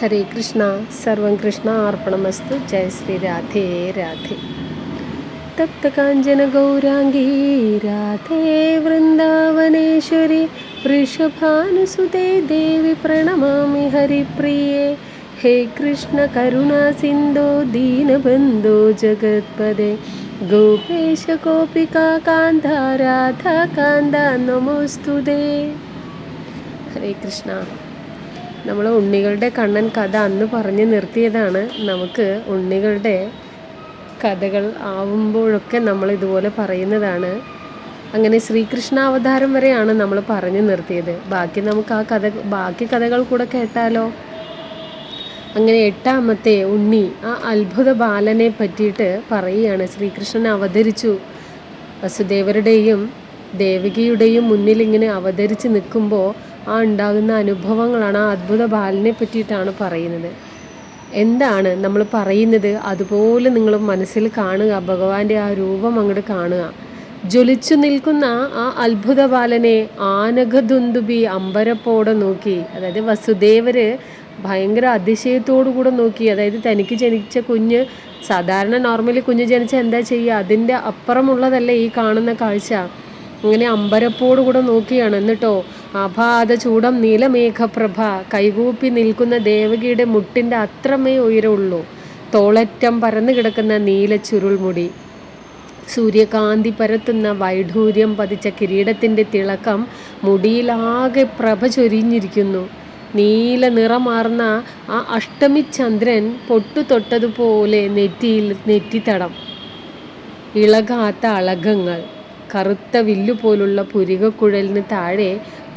ഹരേ കൃഷ്ണ. സർവം കൃഷ്ണ അർപ്പണമസ്തു. ജയ ശ്രീ രാധേ രാധേ. തപ്തകാഞ്ചന ഗൗരാംഗീ രാധേ വൃന്ദാവനേശ്വരി വൃഷഭാനുസുതേ ദേവി പ്രണമാമി ഹരിപ്രിയേ. ഹേ കൃഷ്ണ കരുണാ സിന്ധോ ദീനബന്ധോ ജഗത്പദേ ഗോപേശ ഗോപികാ കാന്ത രാധാ കാന്ത നമോസ്തുതേ. ഹരേ കൃഷ്ണ. നമ്മൾ ഉണ്ണികളുടെ കണ്ണൻ കഥ അന്ന് പറഞ്ഞ് നിർത്തിയതാണ്. നമുക്ക് ഉണ്ണികളുടെ കഥകൾ ആവുമ്പോഴൊക്കെ നമ്മൾ ഇതുപോലെ പറയുന്നതാണ്. അങ്ങനെ ശ്രീകൃഷ്ണ അവതാരം വരെയാണ് നമ്മൾ പറഞ്ഞു നിർത്തിയത്. നമുക്ക് ബാക്കി കഥകൾ കൂടെ കേട്ടാലോ? അങ്ങനെ 8ാമത്തെ ഉണ്ണി ആ അത്ഭുത ബാലനെ പറ്റിയിട്ട് പറയുകയാണ്. ശ്രീകൃഷ്ണൻ അവതരിച്ചു. വസുദേവരുടെയും ദേവകിയുടെയും മുന്നിൽ ഇങ്ങനെ അവതരിച്ച് നിൽക്കുമ്പോൾ ആ ഉണ്ടാകുന്ന അനുഭവങ്ങളാണ് ആ അത്ഭുത ബാലനെ പറ്റിയിട്ടാണ് പറയുന്നത്. എന്താണ് നമ്മൾ പറയുന്നത് അതുപോലെ നിങ്ങൾ മനസ്സിൽ കാണുക. ഭഗവാന്റെ ആ രൂപം അങ്ങോട്ട് കാണുക. ജ്വലിച്ചു നിൽക്കുന്ന ആ അത്ഭുത ബാലനെ ആനഘദുന്ദുബി അമ്പരപ്പോടെ നോക്കി. അതായത് വസുദേവര് ഭയങ്കര അതിശയത്തോടു കൂടെ നോക്കി. അതായത് തനിക്ക് ജനിച്ച കുഞ്ഞ്, സാധാരണ നോർമലി കുഞ്ഞ് ജനിച്ച എന്താ ചെയ്യുക, അതിൻ്റെ അപ്പുറമുള്ളതല്ലേ ഈ കാണുന്ന കാഴ്ച. അങ്ങനെ അമ്പരപ്പോടുകൂടെ നോക്കിയാണ്. എന്നിട്ടോ ആഭാത ചൂടം നീലമേഘപ്രഭ, കൈകൂപ്പി നിൽക്കുന്ന ദേവകിയുടെ മുട്ടിൻ്റെ അത്രമേ ഉയരമുള്ളൂ. തോളറ്റം പരന്നു കിടക്കുന്ന നീല ചുരുൾമുടി, സൂര്യകാന്തി പരത്തുന്ന വൈഢൂര്യം പതിച്ച കിരീടത്തിൻ്റെ തിളക്കം മുടിയിലാകെ പ്രഭ ചൊരിഞ്ഞിരിക്കുന്നു. നീല നിറമാർന്ന ആ അഷ്ടമി ചന്ദ്രൻ പൊട്ടു തൊട്ടതുപോലെ നെറ്റിത്തടം, ഇളകാത്ത അളകങ്ങൾ, കറുത്ത വില്ലുപോലുള്ള പുരികക്കുഴലിന് താഴെ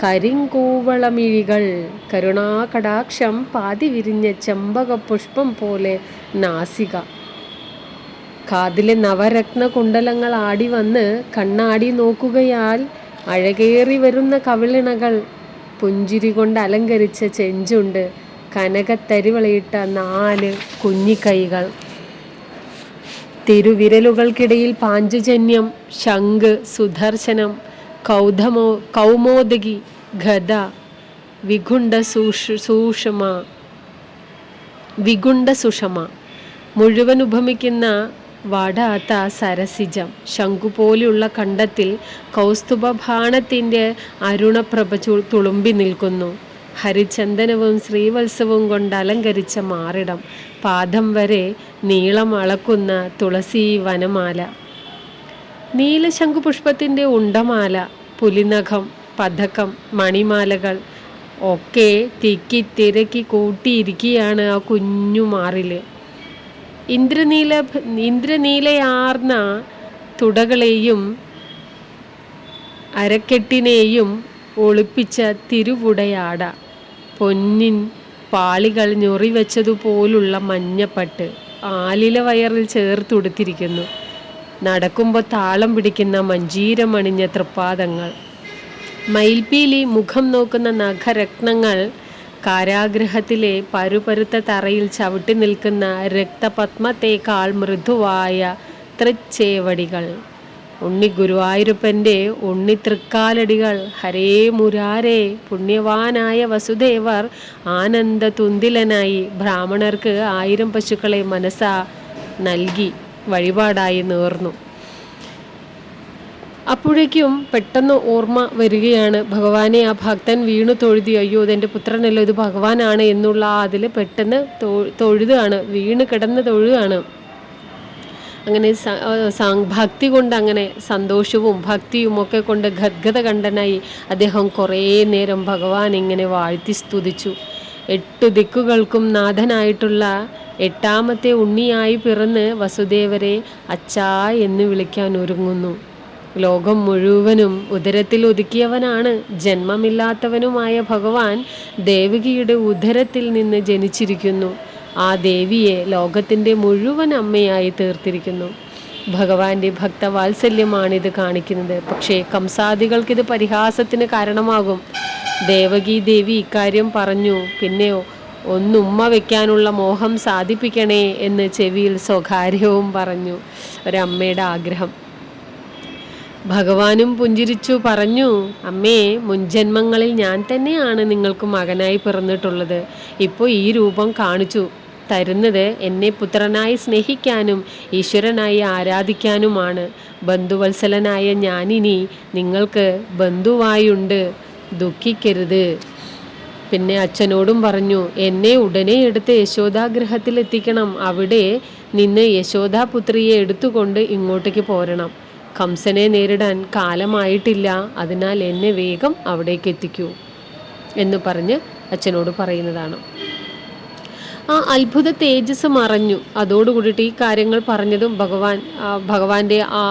കരിങ്കൂവളമിഴികൾ, കരുണാകടാക്ഷം പാതി വിരിഞ്ഞ ചെമ്പകപുഷ്പം പോലെ നാസിക, കാതിലെ നവരത്ന കുണ്ടലങ്ങൾ ആടി വന്ന് കണ്ണാടി നോക്കുകയാൽ അഴകേറി വരുന്ന കവിളിണകൾ, പുഞ്ചിരി കൊണ്ട് അലങ്കരിച്ച ചെഞ്ചുണ്ട്, കനകത്തരിവളയിട്ട 4 കുഞ്ഞിക്കൈകൾ, തിരുവിരലുകൾക്കിടയിൽ പാഞ്ചജന്യം, ശംഖ്, സുദർശനം, കൗമോദകി, ഗദ, വിഗുണ്ട സുഷമ, മുഴുവൻ ഉപമിക്കുന്ന വാടാത്ത സരസിജം, ശംഖുപോലെയുള്ള കണ്ടത്തിൽ കൗസ്തുഭബാണത്തിൻ്റെ അരുണപ്രഭ തുളുമ്പി നിൽക്കുന്നു. ഹരിചന്ദനവും ശ്രീവത്സവും കൊണ്ട് അലങ്കരിച്ച മാറിടം, പാദം വരെ നീളം അളക്കുന്ന തുളസി വനമാല, നീലശംഖുപുഷ്പത്തിൻ്റെ ഉണ്ടമാല, പുലിനഖം, പതക്കം, മണിമാലകൾ ഒക്കെ തിക്കി തിരക്കി കൂട്ടിയിരിക്കുകയാണ് ആ കുഞ്ഞുമാറിൽ. ഇന്ദ്രനീലയാർന്ന തുടകളെയും അരക്കെട്ടിനെയും ഒളിപ്പിച്ച തിരുവുടയാട, പൊന്നിൻ പാളികൾ ഞൊറിവെച്ചതുപോലുള്ള മഞ്ഞപ്പട്ട് ആലില വയറിൽ ചേർത്തുടുത്തിരിക്കുന്നു. നടക്കുമ്പോൾ താളം പിടിക്കുന്ന മഞ്ജീരമണിഞ്ഞ തൃപ്പാദങ്ങൾ, മയിൽപ്പീലി മുഖം നോക്കുന്ന നഖരത്നങ്ങൾ, കാരാഗ്രഹത്തിലെ പരുപരുത്ത തറയിൽ ചവിട്ടി നിൽക്കുന്ന രക്തപത്മത്തേക്കാൾ മൃദുവായ തൃച്ചേവടികൾ, ഉണ്ണി ഗുരുവായൂരപ്പൻ്റെ ഉണ്ണിത്തൃക്കാലടികൾ. ഹരേ മുരാരേ. പുണ്യവാനായ വസുദേവർ ആനന്ദതുന്തിലനായി ബ്രാഹ്മണർക്ക് 1000 പശുക്കളെ മനസ്സാ നൽകി വഴിപാടായി നേർന്നു. അപ്പോഴേക്കും പെട്ടെന്ന് ഓർമ്മ വരികയാണ്. ഭഗവാനെ ആ ഭക്തൻ വീണു തൊഴുതി. അയ്യോ, ഇതെൻ്റെ പുത്രനല്ലോ, ഇത് ഭഗവാനാണ് എന്നുള്ള അതിൽ പെട്ടെന്ന് തൊഴുതാണ്, വീണ് കിടന്ന് തൊഴുകയാണ്. അങ്ങനെ ഭക്തി കൊണ്ട്, അങ്ങനെ സന്തോഷവും ഭക്തിയും ഒക്കെ കൊണ്ട് ഗദ്ഗത കണ്ഠനായി അദ്ദേഹം കുറേ നേരം ഭഗവാൻ ഇങ്ങനെ വാഴ്ത്തി സ്തുതിച്ചു. 8 ദിക്കുകൾക്കും നാഥനായിട്ടുള്ള 8ാമത്തെ ഉണ്ണിയായി പിറന്ന് വസുദേവരെ അച്ഛാ എന്ന് വിളിക്കാൻ ഒരുങ്ങുന്നു. ലോകം മുഴുവനും ഉദരത്തിൽ ഒതുക്കിയവനാണ്. ജന്മമില്ലാത്തവനുമായ ഭഗവാൻ ദേവകിയുടെ ഉദരത്തിൽ നിന്ന് ജനിച്ചിരിക്കുന്നു. ആ ദേവിയെ ലോകത്തിൻ്റെ മുഴുവൻ അമ്മയായി തീർത്തിരിക്കുന്നു. ഭഗവാന്റെ ഭക്തവാത്സല്യമാണിത് കാണിക്കുന്നത്. പക്ഷേ കംസാദികൾക്കിത് പരിഹാസത്തിന് കാരണമാകും. ദേവകി ദേവി ഇക്കാര്യം പറഞ്ഞു. പിന്നെയോ ഒന്നുമ്മ വയ്ക്കാനുള്ള മോഹം സാധിപ്പിക്കണേ എന്ന് ചെവിയിൽ സ്വകാര്യവും പറഞ്ഞു. ഒരമ്മയുടെ ആഗ്രഹം. ഭഗവാനും പുഞ്ചിരിച്ചു പറഞ്ഞു, അമ്മേ, മുൻജന്മങ്ങളിൽ ഞാൻ തന്നെയാണ് നിങ്ങൾക്ക് മകനായി പിറന്നിട്ടുള്ളത്. ഇപ്പോൾ ഈ രൂപം കാണിച്ചു തരുന്നത് എന്നെ പുത്രനായി സ്നേഹിക്കാനും ഈശ്വരനായി ആരാധിക്കാനുമാണ്. ബന്ധുവത്സലനായ ഞാനിനി നിങ്ങൾക്ക് ബന്ധുവായുണ്ട്, ദുഃഖിക്കരുത്. പിന്നെ അച്ഛനോടും പറഞ്ഞു, എന്നെ ഉടനെ എടുത്ത് യശോദാഗൃഹത്തിൽ എത്തിക്കണം. അവിടെ നിന്ന് യശോദാപുത്രിയെ എടുത്തുകൊണ്ട് ഇങ്ങോട്ടേക്ക് പോരണം. കംസനെ നേരിടാൻ കാലമായിട്ടില്ല, അതിനാൽ എന്നെ വേഗം അവിടേക്ക് എത്തിക്കൂ എന്ന് പറഞ്ഞ് അച്ഛനോട് പറയുന്നതാണ്. ആ അത്ഭുത തേജസ് മറഞ്ഞു. അതോടുകൂടിയിട്ട് ഈ കാര്യങ്ങൾ പറഞ്ഞതും ഭഗവാന്റെ ആ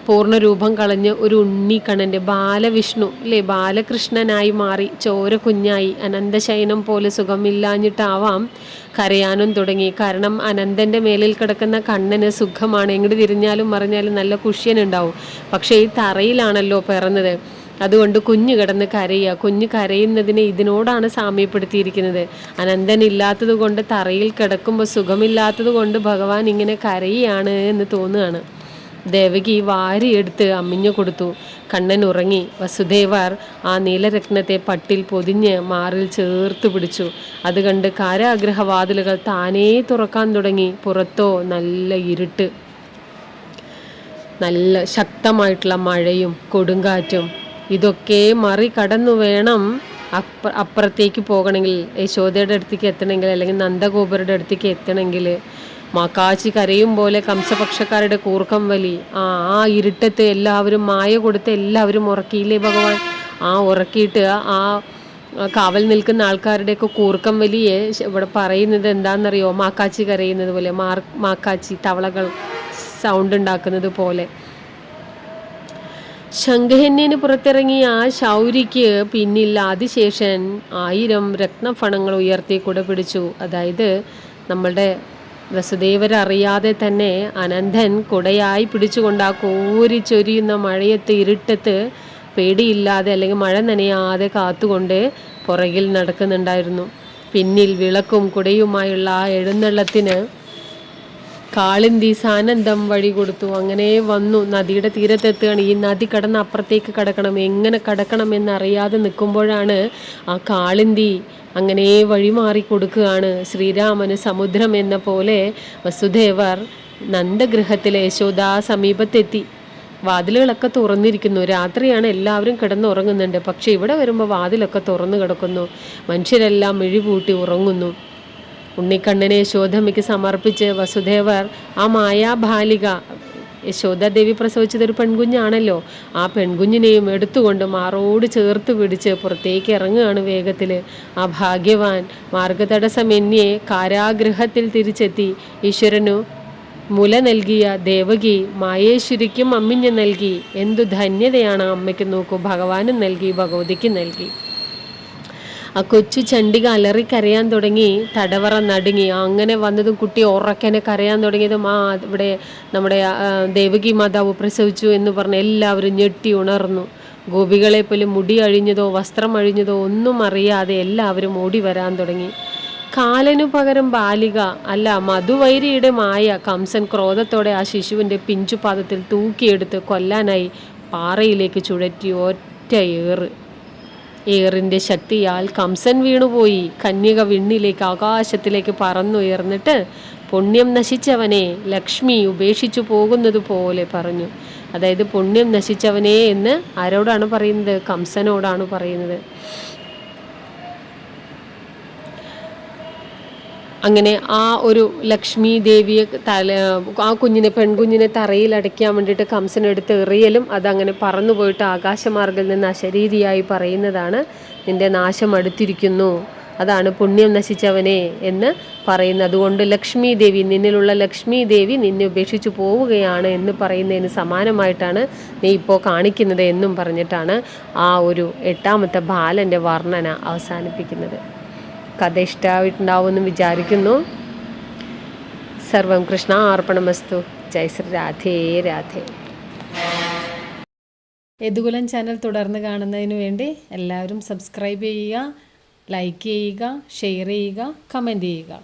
പൂർണ്ണരൂപം കളഞ്ഞ് ഒരു ഉണ്ണിക്കണ്ണൻ്റെ ബാലവിഷ്ണു അല്ലേ, ബാലകൃഷ്ണനായി മാറി, ചോര കുഞ്ഞായി. അനന്തശയനം പോലെ സുഖമില്ലാഞ്ഞിട്ടാവാം കരയാനും തുടങ്ങി. കാരണം അനന്തൻ്റെ മേലിൽ കിടക്കുന്ന കണ്ണന് സുഖമാണ്, എങ്ങോട്ട് തിരിഞ്ഞാലും മറിഞ്ഞാലും നല്ല കുഷ്യനുണ്ടാവും. പക്ഷേ ഈ തറയിലാണല്ലോ പിറന്നത്, അതുകൊണ്ട് കുഞ്ഞ് കിടന്ന് കരയുക. കുഞ്ഞ് കരയുന്നതിനെ ഇതിനോടാണ് സാമ്യപ്പെടുത്തിയിരിക്കുന്നത്. അനന്തനില്ലാത്തത് കൊണ്ട് തറയിൽ കിടക്കുമ്പോൾ സുഖമില്ലാത്തത് കൊണ്ട് ഭഗവാൻ ഇങ്ങനെ കരയുകയാണ് എന്ന് തോന്നുകയാണ്. ദേവകി വാരിയെടുത്ത് അമ്മിഞ്ഞു കൊടുത്തു. കണ്ണൻ ഉറങ്ങി. വസുദേവർ ആ നീലരത്നത്തെ പട്ടിൽ പൊതിഞ്ഞ് മാറിൽ ചേർത്ത് പിടിച്ചു. അത് കണ്ട് കാരാഗ്രഹവാതിലുകൾ താനേ തുറക്കാൻ തുടങ്ങി. പുറത്തോ നല്ല ഇരുട്ട്, നല്ല ശക്തമായിട്ടുള്ള മഴയും കൊടുങ്കാറ്റും. ഇതൊക്കെ മറികടന്നു വേണം അപ്പുറത്തേക്ക് പോകണമെങ്കിൽ, യശോദയുടെ അടുത്തേക്ക് എത്തണമെങ്കിൽ, അല്ലെങ്കിൽ നന്ദഗോപുരുടെ അടുത്തേക്ക് എത്തണമെങ്കിൽ. മാക്കാച്ചി കരയും പോലെ കംസപക്ഷക്കാരുടെ കൂർക്കം വലി. ആ ഇരുട്ടത്ത് എല്ലാവരും മായ കൊടുത്ത് എല്ലാവരും ഉറക്കിയില്ലേ ഭഗവാൻ. ആ ഉറക്കിയിട്ട് ആ കാവൽ നിൽക്കുന്ന ആൾക്കാരുടെയൊക്കെ കൂർക്കം വലിയെ ഇവിടെ പറയുന്നത് എന്താണെന്നറിയോ? മാക്കാച്ചി കരയുന്നത് പോലെ, മാക്കാച്ചി തവളകൾ സൗണ്ട് ഉണ്ടാക്കുന്നത് പോലെ. ശംഖന്യന് പുറത്തിറങ്ങിയ ആ ശൗരിക്ക് പിന്നിൽ ആദിശേഷൻ 1000 രത്നഫണങ്ങൾ ഉയർത്തി കുട പിടിച്ചു. അതായത് നമ്മളുടെ വസുദേവരറിയാതെ തന്നെ അനന്തൻ കുടയായി പിടിച്ചുകൊണ്ട് ആ കോരിച്ചൊരിയുന്ന മഴയത്ത് ഇരുട്ടത്ത് പേടിയില്ലാതെ അല്ലെങ്കിൽ മഴ നനയാതെ കാത്തുകൊണ്ട് പുറകിൽ നടക്കുന്നുണ്ടായിരുന്നു. പിന്നിൽ വിളക്കും കുടയുമായുള്ള ആ എഴുന്നള്ളത്തിന് കാളിന്തി സാനന്ദം വഴി കൊടുത്തു. അങ്ങനെ വന്നു, നദിയുടെ തീരത്തെത്തുകയാണ്. ഈ നദി കടന്ന് അപ്പുറത്തേക്ക് കടക്കണം, എങ്ങനെ കടക്കണം എന്നറിയാതെ നിൽക്കുമ്പോഴാണ് ആ കാളിന്തി അങ്ങനെ വഴിമാറി കൊടുക്കുകയാണ്. ശ്രീരാമന് സമുദ്രം എന്ന പോലെ വസുദേവർ നന്ദഗൃഹത്തിലെ യശോദാ സമീപത്തെത്തി. വാതിലുകളൊക്കെ തുറന്നിരിക്കുന്നു. രാത്രിയാണ്, എല്ലാവരും കിടന്നുറങ്ങുന്നുണ്ട്. പക്ഷെ ഇവിടെ വരുമ്പോൾ വാതിലൊക്കെ തുറന്നു കിടക്കുന്നു. മനുഷ്യരെല്ലാം മിഴിപൂട്ടി ഉറങ്ങുന്നു. ഉണ്ണിക്കണ്ണനെ യശോദമ്മയ്ക്ക് സമർപ്പിച്ച് വസുദേവർ ആ മായാബാലിക, യശോദാദേവി പ്രസവിച്ചതൊരു പെൺകുഞ്ഞാണല്ലോ, ആ പെൺകുഞ്ഞിനെയും എടുത്തുകൊണ്ട് മാറോട് ചേർത്ത് പിടിച്ച് പുറത്തേക്ക് ഇറങ്ങുകയാണ് വേഗത്തിൽ. ആ ഭാഗ്യവാൻ മാർഗതടസ്സമെന്യേ കാരാഗൃഹത്തിൽ തിരിച്ചെത്തി. ഈശ്വരനു മുല നൽകിയ ദേവകി മായേശ്വരിക്കും അമ്മിഞ്ഞ് നൽകി. എന്തു ധന്യതയാണ് അമ്മയ്ക്ക് നോക്കൂ. ഭഗവാനും നൽകി, ഭഗവതിക്ക് നൽകി. ആ കൊച്ചു ചണ്ഡിക അലറി കരയാൻ തുടങ്ങി. തടവറ നടുങ്ങി. അങ്ങനെ വന്നതും കുട്ടി ഉറക്കനെ കരയാൻ തുടങ്ങിയതും ഇവിടെ നമ്മുടെ ദേവകി മാതാവ് പ്രസവിച്ചു എന്ന് പറഞ്ഞ് എല്ലാവരും ഞെട്ടി ഉണർന്നു. ഗോപികളെ പോലും മുടി അഴിഞ്ഞതോ വസ്ത്രം അഴിഞ്ഞതോ ഒന്നും അറിയാതെ എല്ലാവരും ഓടി വരാൻ തുടങ്ങി. കാലനു പകരം ബാലിക അല്ല, മധുവൈരിയുടെ മായ. കംസൻ ക്രോധത്തോടെ ആ ശിശുവിൻ്റെ പിഞ്ചുപാദത്തിൽ തൂക്കിയെടുത്ത് കൊല്ലാനായി പാറയിലേക്ക് ചുഴറ്റി ഒറ്റ ഏറിൻ്റെ ശക്തിയാൽ കംസൻ വീണുപോയി. കന്യക വിണ്ണിലേക്ക് ആകാശത്തിലേക്ക് പറന്നുയർന്നിട്ട് പുണ്യം നശിച്ചവനെ ലക്ഷ്മി ഉപേക്ഷിച്ചു പോകുന്നത് പോലെ പറഞ്ഞു. അതായത് പുണ്യം നശിച്ചവനെ എന്ന് ആരോടാണ് പറയുന്നത്? കംസനോടാണ് പറയുന്നത്. അങ്ങനെ ആ ഒരു ലക്ഷ്മി ദേവിയെ ആ പെൺകുഞ്ഞിനെ തറയിൽ അടയ്ക്കാൻ വേണ്ടിയിട്ട് കംസനെടുത്ത് എറിയലും അതങ്ങനെ പറന്നു പോയിട്ട് ആകാശമാർഗത്തിൽ നിന്ന് അശരീരിയായി പറയുന്നതാണ്, നിന്റെ നാശം അടുത്തിരിക്കുന്നു, അതാണ് പുണ്യം നശിച്ചവനെ എന്ന് പറയുന്നത്. അതുകൊണ്ട് ലക്ഷ്മി ദേവി, നിന്നിലുള്ള ലക്ഷ്മി ദേവി നിന്നെ ഉപേക്ഷിച്ചു പോവുകയാണ് എന്ന് പറയുന്നതിന് സമാനമായിട്ടാണ് നീ ഇപ്പോൾ കാണിക്കുന്നത് എന്നും പറഞ്ഞിട്ടാണ് ആ ഒരു 8ാമത്തെ ബാലൻ്റെ വർണ്ണന അവസാനിപ്പിക്കുന്നത്. കഥ ഇഷ്ടമായിട്ടുണ്ടാവുമെന്ന് വിചാരിക്കുന്നു. സർവം കൃഷ്ണ അർപ്പണമസ്തു. ജയ് ശ്രീ രാധേ രാധേ. യദുകുലം ചാനൽ തുടർന്ന് കാണുന്നതിന് വേണ്ടി എല്ലാവരും സബ്സ്ക്രൈബ് ചെയ്യുക, ലൈക്ക് ചെയ്യുക, ഷെയർ ചെയ്യുക, കമൻറ്റ് ചെയ്യുക.